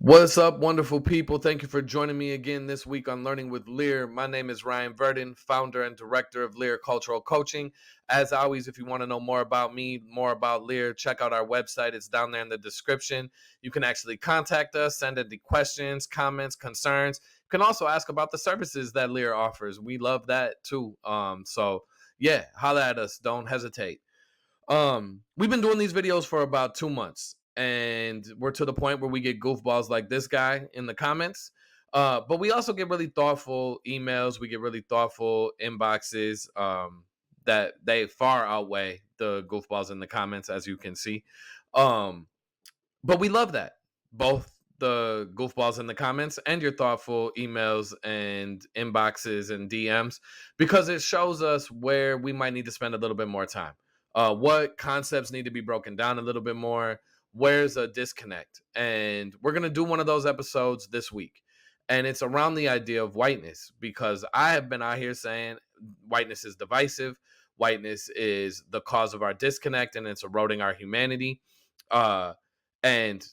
What's up, wonderful people? Thank you for joining me again this week on Learning with Lear. My name is Ryan Verdon, founder and director of Lear Cultural Coaching. As always, if you want to know more about me, more about Lear, check out our website. It's down there in the description. You can actually contact us, send any questions, comments, concerns. You can also ask about the services that Lear offers. We love that too. So yeah, holla at us. Don't hesitate. We've been doing these videos for about 2 months, and we're to the point where we get goofballs like this guy in the comments. But we also get really thoughtful emails. We get really thoughtful inboxes that they far outweigh the goofballs in the comments, as you can see. Um, but we love that, both the goofballs in the comments and your thoughtful emails and inboxes and DMs, because it shows us where we might need to spend a little bit more time. What concepts need to be broken down a little bit more? Where's a disconnect? And we're going to do one of those episodes this week. And it's around the idea of whiteness, because I have been out here saying whiteness is divisive. Whiteness is the cause of our disconnect, and it's eroding our humanity. And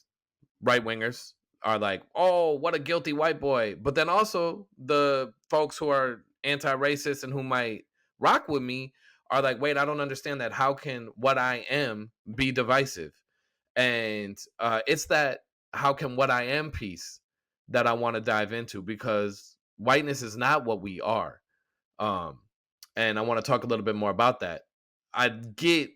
right wingers are like, oh, what a guilty white boy. But then also the folks who are anti-racist and who might rock with me are like, wait, I don't understand that. How can what I am be divisive? And it's that how can what I am piece that I want to dive into, because whiteness is not what we are. Um, and I want to talk a little bit more about that. I get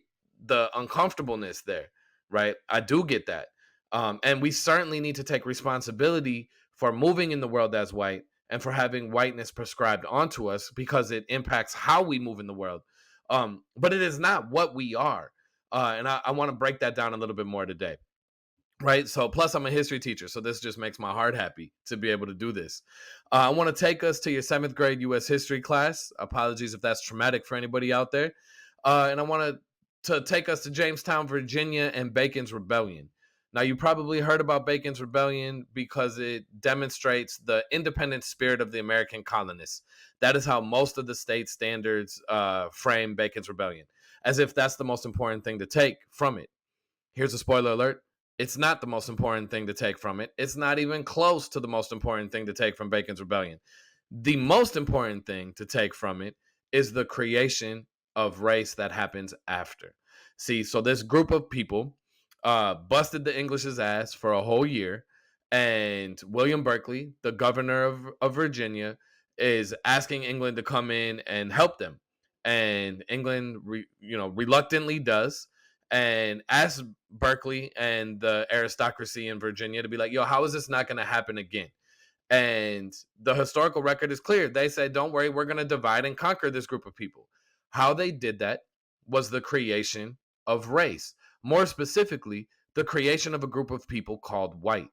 the uncomfortableness there, right? I do get that. And we certainly need to take responsibility for moving in the world as white and for having whiteness prescribed onto us, because it impacts how we move in the world. But it is not what we are. And I want to break that down a little bit more today. Right. So plus I'm a history teacher. So this just makes my heart happy to be able to do this. I want to take us to your 7th grade U.S. history class. Apologies if that's traumatic for anybody out there. And I want to take us to Jamestown, Virginia, and Bacon's Rebellion. Now, you probably heard about Bacon's Rebellion because it demonstrates the independent spirit of the American colonists. That is how most of the state standards frame Bacon's Rebellion, as if that's the most important thing to take from it. Here's a spoiler alert. It's not the most important thing to take from it. It's not even close to the most important thing to take from Bacon's Rebellion. The most important thing to take from it is the creation of race that happens after. See, so this group of people busted the English's ass for a whole year, and William Berkeley, the governor of Virginia, is asking England to come in and help them. And England, reluctantly does, and asks Berkeley and the aristocracy in Virginia to be like, yo, how is this not going to happen again? And the historical record is clear. They said, don't worry, we're going to divide and conquer this group of people. How they did that was the creation of race. More specifically, the creation of a group of people called white.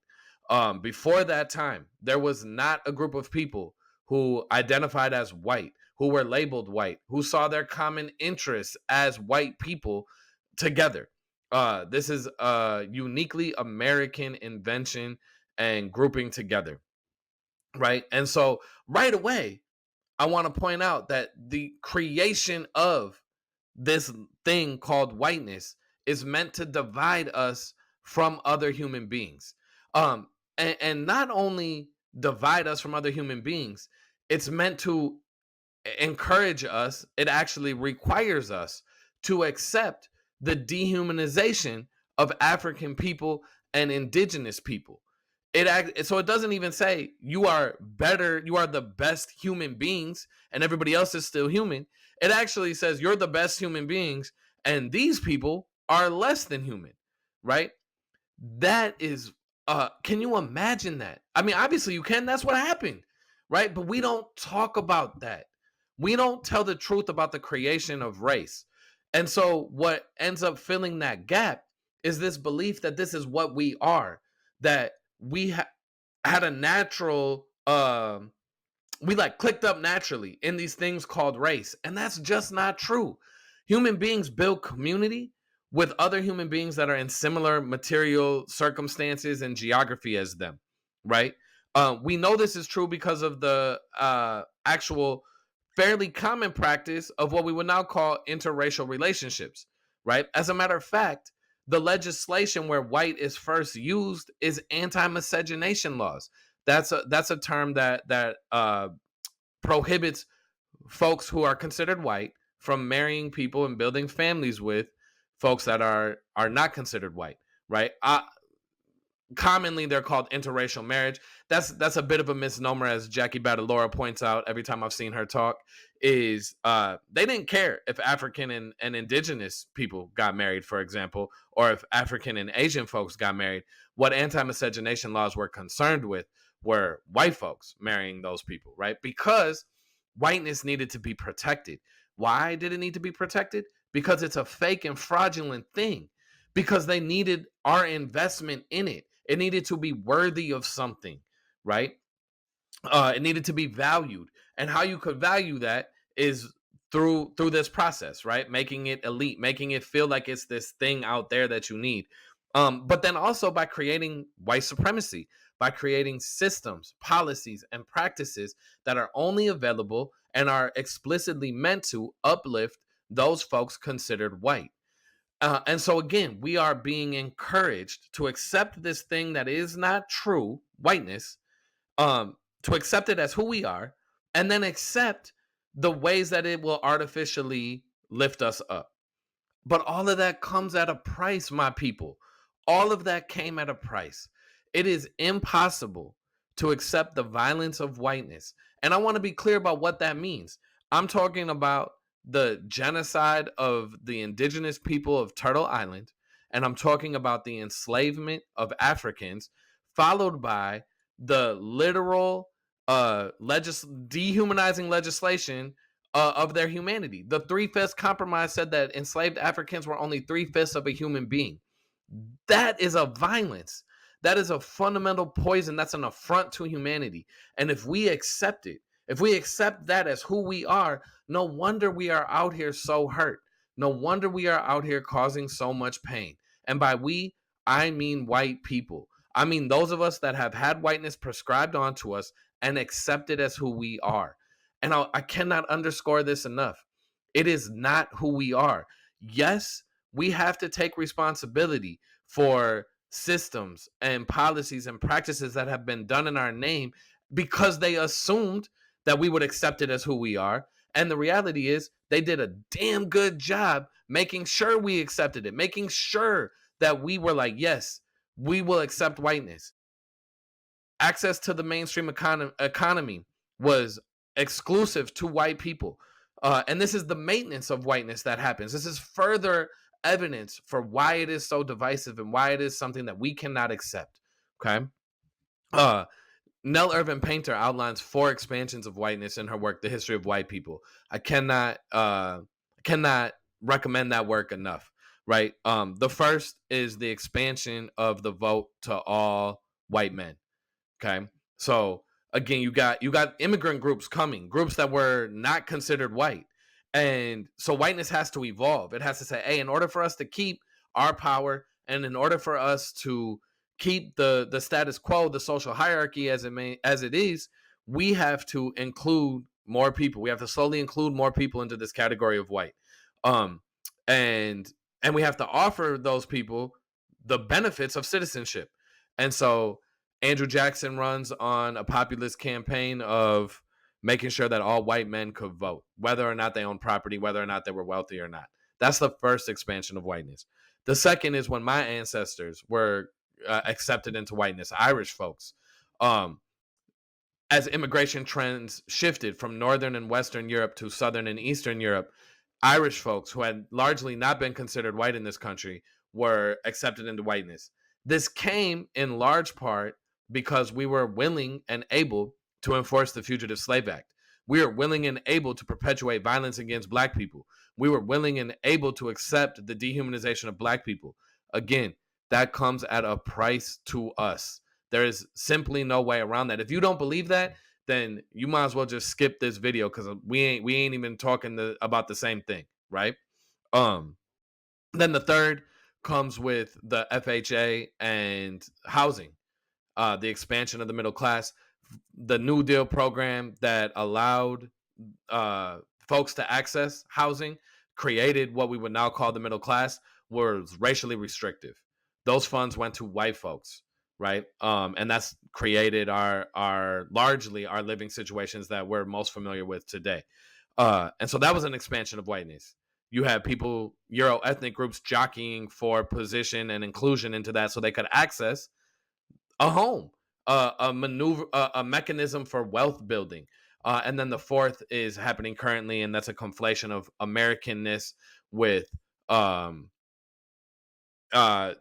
Before that time, there was not a group of people who identified as white, who were labeled white, who saw their common interests as white people together. This is a uniquely American invention and grouping together, right? And so right away, I want to point out that the creation of this thing called whiteness is meant to divide us from other human beings. And not only divide us from other human beings, it's meant to encourage us, it actually requires us to accept the dehumanization of African people and indigenous people. So it doesn't even say you are better, you are the best human beings and everybody else is still human. It actually says you're the best human beings and these people are less than human, right? That is can you imagine that? I mean, obviously you can, that's what happened, right? But we don't talk about that. We don't tell the truth about the creation of race. And so what ends up filling that gap is this belief that this is what we are, that we had a natural we like clicked up naturally in these things called race, and that's just not true. Human beings build community with other human beings that are in similar material circumstances and geography as them, right? We know this is true because of the actual fairly common practice of what we would now call interracial relationships, right? As a matter of fact, The legislation where white is first used is anti-miscegenation laws. That's a term that prohibits folks who are considered white from marrying people and building families with folks that are not considered white, right? Commonly they're called interracial marriage. That's a bit of a misnomer, as Jackie Badalora points out every time I've seen her talk. Is they didn't care if African and indigenous people got married, for example, or if African and Asian folks got married. What anti-miscegenation laws were concerned with were white folks marrying those people, right? Because whiteness needed to be protected. Why did it need to be protected? Because it's a fake and fraudulent thing. Because they needed our investment in it. It needed to be worthy of something, right? It needed to be valued, and how you could value that is through this process, right? Making it elite, making it feel like it's this thing out there that you need. But then also by creating white supremacy, by creating systems, policies, and practices that are only available and are explicitly meant to uplift those folks considered white. And so again, we are being encouraged to accept this thing that is not true, whiteness, to accept it as who we are, and then accept the ways that it will artificially lift us up. But all of that comes at a price, my people. All of that came at a price. It is impossible to accept the violence of whiteness. And I want to be clear about what that means. I'm talking about the genocide of the indigenous people of Turtle Island, and I'm talking about the enslavement of Africans, followed by the literal dehumanizing legislation of their humanity. The Three-Fifths Compromise said that enslaved Africans were only 3/5 of a human being. That is a violence. That is a fundamental poison. That's an affront to humanity. And if we accept it, if we accept that as who we are, no wonder we are out here so hurt. No wonder we are out here causing so much pain. And by we, I mean white people. I mean those of us that have had whiteness prescribed onto us and accept it as who we are. And I cannot underscore this enough. It is not who we are. Yes, we have to take responsibility for systems and policies and practices that have been done in our name because they assumed that we would accept it as who we are. And the reality is, they did a damn good job making sure we accepted it, making sure that we were like, yes, we will accept whiteness. Access to the mainstream economy was exclusive to white people. And this is the maintenance of whiteness that happens. This is further evidence for why it is so divisive and why it is something that we cannot accept. Okay. Uh, Nell Irvin Painter outlines 4 expansions of whiteness in her work, The History of White People. I cannot recommend that work enough. Right. The first is the expansion of the vote to all white men. Okay. So again, you got immigrant groups coming, groups that were not considered white. And so whiteness has to evolve. It has to say, hey, in order for us to keep our power and in order for us to keep the status quo, the social hierarchy as it is, we have to include more people. We have to slowly include more people into this category of white. Um and and we have to offer those people the benefits of citizenship. And so Andrew Jackson runs on a populist campaign of making sure that all white men could vote, whether or not they own property, whether or not they were wealthy or not. That's the first expansion of whiteness. The second is when my ancestors were accepted into whiteness, Irish folks. Um, as immigration trends shifted from Northern and Western Europe to Southern and Eastern Europe, Irish folks who had largely not been considered white in this country were accepted into whiteness. This came in large part because we were willing and able to enforce the Fugitive Slave Act. We were willing and able to perpetuate violence against Black people. We were willing and able to accept the dehumanization of Black people. Again, that comes at a price to us. There is simply no way around that. If you don't believe that, then you might as well just skip this video because we ain't even talking about the same thing, right? Um, then the third comes with the FHA and housing, the expansion of the middle class, the New Deal program that allowed folks to access housing, created what we would now call the middle class. was racially restrictive. Those funds went to white folks, right? And that's created our largely our living situations that we're most familiar with today. And so that was an expansion of whiteness. You had people, Euro ethnic groups, jockeying for position and inclusion into that, so they could access a home, a maneuver, a mechanism for wealth building. And then the fourth is happening currently, and that's a conflation of Americanness with um, uh,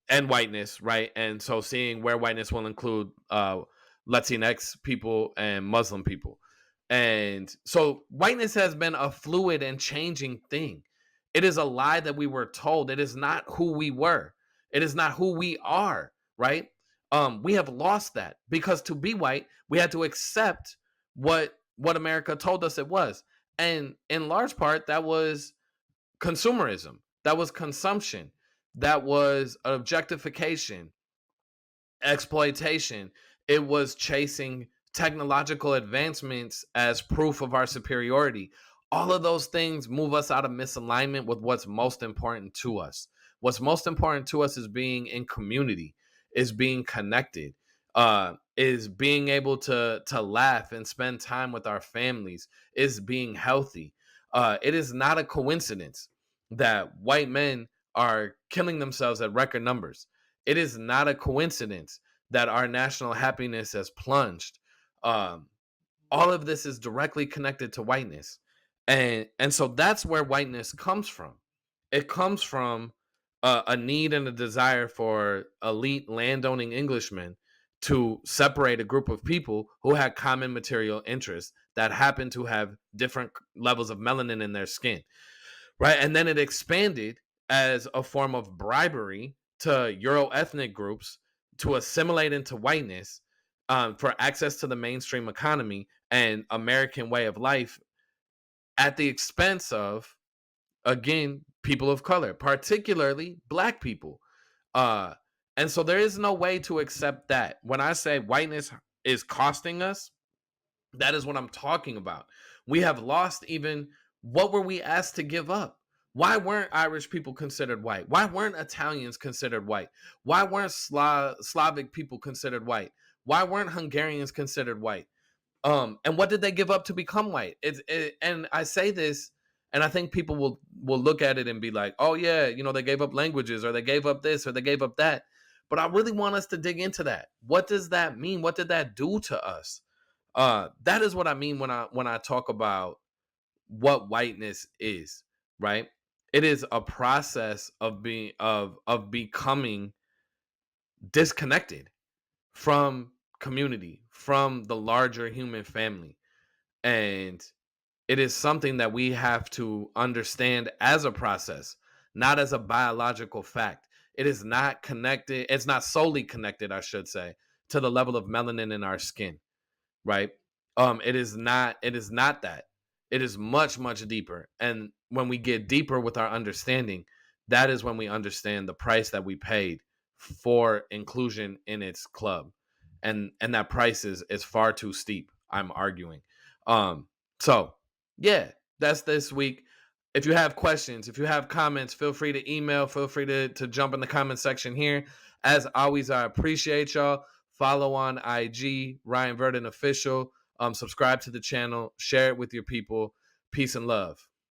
and whiteness, right? And so seeing where whiteness will include Latinx people and Muslim people. And so whiteness has been a fluid and changing thing. It is a lie that we were told. It is not who we were. It is not who we are, right? We have lost that because to be white, we had to accept what America told us it was. And in large part, that was consumerism. That was consumption. That was objectification, exploitation. It was chasing technological advancements as proof of our superiority. All of those things move us out of misalignment with what's most important to us. What's most important to us is being in community, is being connected, is being able to laugh and spend time with our families, is being healthy. It is not a coincidence that white men are killing themselves at record numbers. It is not a coincidence that our national happiness has plunged. Um, all of this is directly connected to whiteness, and so that's where whiteness comes from. It comes from a need and a desire for elite landowning Englishmen to separate a group of people who had common material interests that happened to have different levels of melanin in their skin, right? And then it expanded as a form of bribery to Euro ethnic groups to assimilate into whiteness, for access to the mainstream economy and American way of life at the expense of, again, people of color, particularly black people. Uh, and so there is no way to accept that. When I say whiteness is costing us, that is what I'm talking about. We have lost even what were we asked to give up? Why weren't Irish people considered white? Why weren't Italians considered white? Why weren't Slavic people considered white? Why weren't Hungarians considered white? And what did they give up to become white? And I say this, and I think people will look at it and be like, "Oh yeah, they gave up languages, or they gave up this, or they gave up that." But I really want us to dig into that. What does that mean? What did that do to us? That is what I mean when I talk about what whiteness is, right? It is a process of becoming disconnected from community, from the larger human family. And it is something that we have to understand as a process, not as a biological fact. It is not connected, it's not solely connected, I should say, to the level of melanin in our skin, right? It is not that. It is much, much deeper. And when we get deeper with our understanding, that is when we understand the price that we paid for inclusion in its club. And that price is far too steep, I'm arguing. So yeah, that's this week. If you have questions, if you have comments, feel free to email, feel free to jump in the comment section here. As always, I appreciate y'all. Follow on IG, Ryanvirdenofficial. Subscribe to the channel, share it with your people. Peace and love.